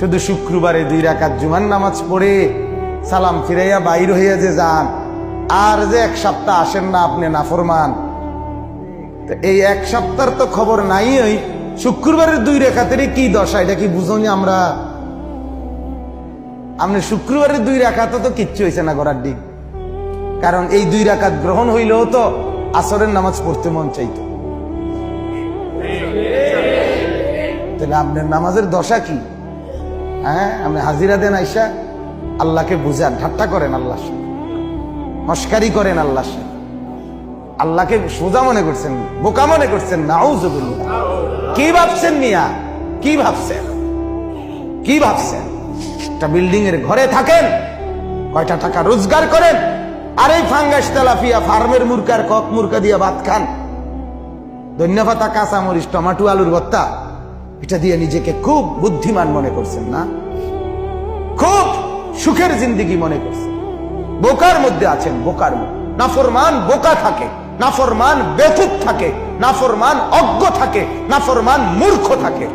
শুধু শুক্রবারে 2 রাকাত জুমার নামাজ পড়ে সালাম ফিরাইয়া বাইর হইয়া যে যান, আর যে 1 সপ্তাহ আসেন না আপনি নাফরমান। তো এই 1 সপ্তাহের তো খবর নাই। ওই শুক্রবারের 2 রাকাতেরই কি দশা, এটা কি বুঝনি আমরা? আপনি শুক্রবারের 2 রাকাতও তো কিচ্ছু হয়েছে না করার দিক, কারণ এই 2 রাকাত গ্রহণ হইলেও তো আসরের নামাজ পড়তে মন চাইতো। তাহলে আপনার নামাজের দশা কি? হ্যাঁ, আপনি হাজিরা দেন আইসা আল্লাহকে বুঝান, ঠাট্টা করেন আল্লাহর সাথে, মস্কারি করেন আল্লাহর সাথে, আল্লাহকে সোজা মনে করছেন, বোকা মনে করছেন। নাউযুবিল্লাহ। কি ভাবছেন মিয়া? কি ভাবছেন? কি ভাবছেন? একটা বিল্ডিং এর ঘরে থাকেন, কয়টা টাকা রোজগার করেন, আর এই ফাঙ্গাস তেলাপিয়া ফার্মের মুরকার কক মুরকা দিয়া ভাত খান, ধন্যপাতা কাঁচা মরিচ টমাটো আলুর ভর্তা, এটা দিয়ে নিজেকে খুব বুদ্ধিমান মনে করছেন না? খুব সুখের জিন্দেগি মনে করছেন। বোকার মধ্যে আছেন, বোকার মধ্যে। নাফরমান বোকা থাকে, নাফরমান বেকুব থাকে, নাফরমান অজ্ঞ থাকে, নাফরমান মূর্খ থাকে।